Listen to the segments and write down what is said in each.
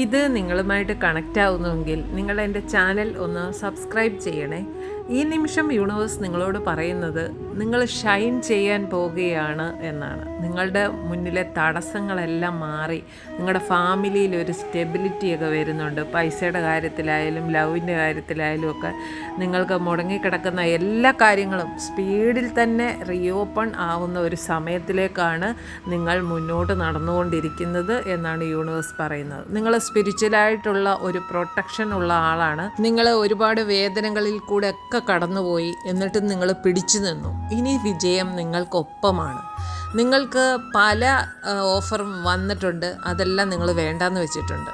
ഇത് നിങ്ങളുമായിട്ട് കണക്റ്റ് ആവുന്നുവെങ്കിൽ നിങ്ങൾ എൻ്റെ ചാനൽ ഒന്ന് സബ്സ്ക്രൈബ് ചെയ്യണേ. ഈ നിമിഷം യൂണിവേഴ്സ് നിങ്ങളോട് പറയുന്നത് നിങ്ങൾ ഷൈൻ ചെയ്യാൻ പോവുകയാണ് എന്നാണ്. നിങ്ങളുടെ മുന്നിലെ തടസ്സങ്ങളെല്ലാം മാറി നിങ്ങളുടെ ഫാമിലിയിൽ ഒരു സ്റ്റെബിലിറ്റിയൊക്കെ വരുന്നുണ്ട്. പൈസയുടെ കാര്യത്തിലായാലും ലവിൻ്റെ കാര്യത്തിലായാലും ഒക്കെ നിങ്ങൾക്ക് മുടങ്ങിക്കിടക്കുന്ന എല്ലാ കാര്യങ്ങളും സ്പീഡിൽ തന്നെ റീഓപ്പൺ ആവുന്ന ഒരു സമയത്തിലേക്കാണ് നിങ്ങൾ മുന്നോട്ട് നടന്നുകൊണ്ടിരിക്കുന്നത് എന്നാണ് യൂണിവേഴ്സ് പറയുന്നത്. നിങ്ങൾ സ്പിരിച്വലായിട്ടുള്ള ഒരു പ്രൊട്ടക്ഷൻ ഉള്ള ആളാണ്. നിങ്ങൾ ഒരുപാട് വേദനകളിൽ കൂടെ ഒക്കെ കടന്നുപോയി, എന്നിട്ടും നിങ്ങൾ പിടിച്ചു നിന്നു. ഇനി വിജയം നിങ്ങൾക്കൊപ്പമാണ്. നിങ്ങൾക്ക് പല ഓഫറും വന്നിട്ടുണ്ട്, അതെല്ലാം നിങ്ങൾ വേണ്ടാന്ന് വെച്ചിട്ടുണ്ട്.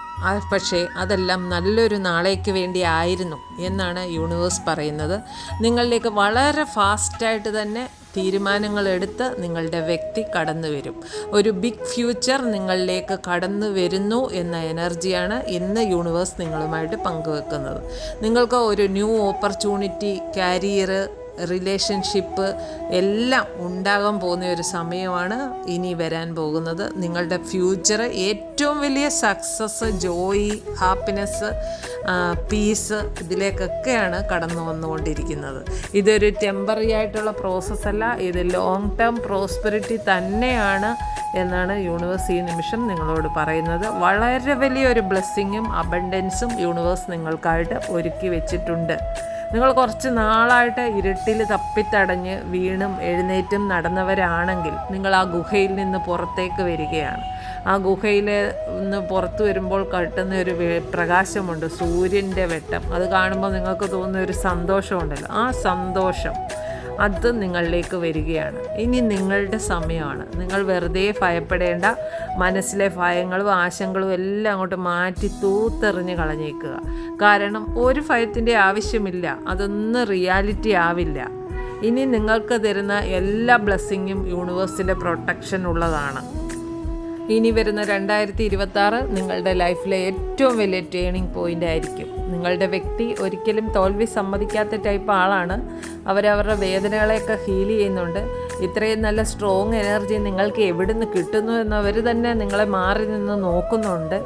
പക്ഷേ അതെല്ലാം നല്ലൊരു നാളേക്ക് വേണ്ടി ആയിരുന്നു എന്നാണ് യൂണിവേഴ്സ് പറയുന്നത്. നിങ്ങളിലേക്ക് വളരെ ഫാസ്റ്റായിട്ട് തന്നെ തീരുമാനങ്ങളെടുത്ത് നിങ്ങളുടെ വ്യക്തി കടന്നു വരും. ഒരു ബിഗ് ഫ്യൂച്ചർ നിങ്ങളിലേക്ക് കടന്നു വരുന്നു എന്ന എനർജിയാണ് ഇന്ന് യൂണിവേഴ്സ് നിങ്ങളുമായിട്ട് പങ്കുവെക്കുന്നത്. നിങ്ങൾക്ക് ഒരു ന്യൂ ഓപ്പർച്യൂണിറ്റി, കരിയർ, റിലേഷൻഷിപ്പ് എല്ലാം ഉണ്ടാകാൻ പോകുന്ന ഒരു സമയമാണ് ഇനി വരാൻ പോകുന്നത്. നിങ്ങളുടെ ഫ്യൂച്ചർ ഏറ്റവും വലിയ സക്സസ്, ജോയ്, ഹാപ്പിനെസ്, പീസ് ഇതിലേക്കൊക്കെയാണ് കടന്നു വന്നുകൊണ്ടിരിക്കുന്നത്. ഇതൊരു ടെമ്പററി ആയിട്ടുള്ള പ്രോസസ്സല്ല, ഇത് ലോങ് ടേം പ്രോസ്പെറിറ്റി തന്നെയാണ് എന്നാണ് യൂണിവേഴ്സ് ഈ നിമിഷം നിങ്ങളോട് പറയുന്നത്. വളരെ വലിയൊരു ബ്ലെസ്സിങ്ങും അബണ്ടൻസും യൂണിവേഴ്സ് നിങ്ങൾക്കായിട്ട് ഒരുക്കി വെച്ചിട്ടുണ്ട്. നിങ്ങൾ കുറച്ച് നാളായിട്ട് ഇരുട്ടിൽ തപ്പിത്തടഞ്ഞ് വീണും എഴുന്നേറ്റും നടന്നവരാണെങ്കിൽ നിങ്ങൾ ആ ഗുഹയിൽ നിന്ന് പുറത്തേക്ക് വരികയാണ്. ആ ഗുഹയിൽ നിന്ന് പുറത്തു വരുമ്പോൾ കിട്ടുന്ന ഒരു പ്രകാശമുണ്ട്, സൂര്യൻ്റെ വെട്ടം. അത് കാണുമ്പോൾ നിങ്ങൾക്ക് തോന്നുന്ന ഒരു സന്തോഷമുണ്ടല്ലോ, ആ സന്തോഷം അത് നിങ്ങളിലേക്ക് വരികയാണ്. ഇനി നിങ്ങളുടെ സമയമാണ്. നിങ്ങൾ വെറുതെ ഭയപ്പെടേണ്ട. മനസ്സിലെ ഭയങ്ങളും ആശങ്കകളും എല്ലാം അങ്ങോട്ട് മാറ്റി തൂത്തെറിഞ്ഞ് കളഞ്ഞേക്കുക. കാരണം ഒരു ഭയത്തിൻ്റെ ആവശ്യമില്ല, അതൊന്നും റിയാലിറ്റി ആവില്ല. ഇനി നിങ്ങൾക്ക് തരുന്ന എല്ലാ ബ്ലെസ്സിങ്ങും യൂണിവേഴ്സിൻ്റെ പ്രൊട്ടക്ഷൻ ഉള്ളതാണ്. ഇനി വരുന്ന 2026 നിങ്ങളുടെ ലൈഫിലെ ഏറ്റവും വലിയ ടേണിംഗ് പോയിൻ്റ് ആയിരിക്കും. നിങ്ങളുടെ വ്യക്തി ഒരിക്കലും തോൽവി സമ്മതിക്കാത്ത ടൈപ്പ് ആളാണ്. അവരവരുടെ വേദനകളെയൊക്കെ ഹീൽ ചെയ്യുന്നുണ്ട്. ഇത്രയും നല്ല സ്ട്രോങ് എനർജി നിങ്ങൾക്ക് എവിടെ നിന്ന് കിട്ടുന്നു എന്നവർ തന്നെ നിങ്ങളെ മാറി നിന്ന് നോക്കുന്നുണ്ട്.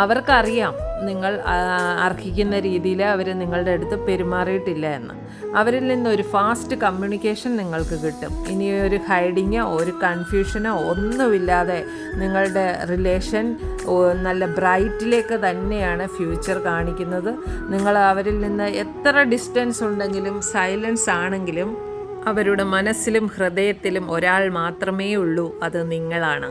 അവർക്കറിയാം നിങ്ങൾ അർഹിക്കുന്ന രീതിയിൽ അവർ നിങ്ങളുടെ അടുത്ത് പെരുമാറിയിട്ടില്ല എന്ന്. അവരിൽ നിന്നൊരു ഫാസ്റ്റ് കമ്മ്യൂണിക്കേഷൻ നിങ്ങൾക്ക് കിട്ടും. ഇനി ഒരു ഹൈഡിങ്ങോ ഒരു കൺഫ്യൂഷനോ ഒന്നുമില്ലാതെ നിങ്ങളുടെ റിലേഷൻ നല്ല ബ്രൈറ്റിലേക്ക് തന്നെയാണ് ഫ്യൂച്ചർ കാണിക്കുന്നത്. നിങ്ങൾ അവരിൽ നിന്ന് എത്ര ഡിസ്റ്റൻസ് ഉണ്ടെങ്കിലും, സൈലൻസ് ആണെങ്കിലും, അവരുടെ മനസ്സിലും ഹൃദയത്തിലും ഒരാൾ മാത്രമേ ഉള്ളൂ, അത് നിങ്ങളാണ്.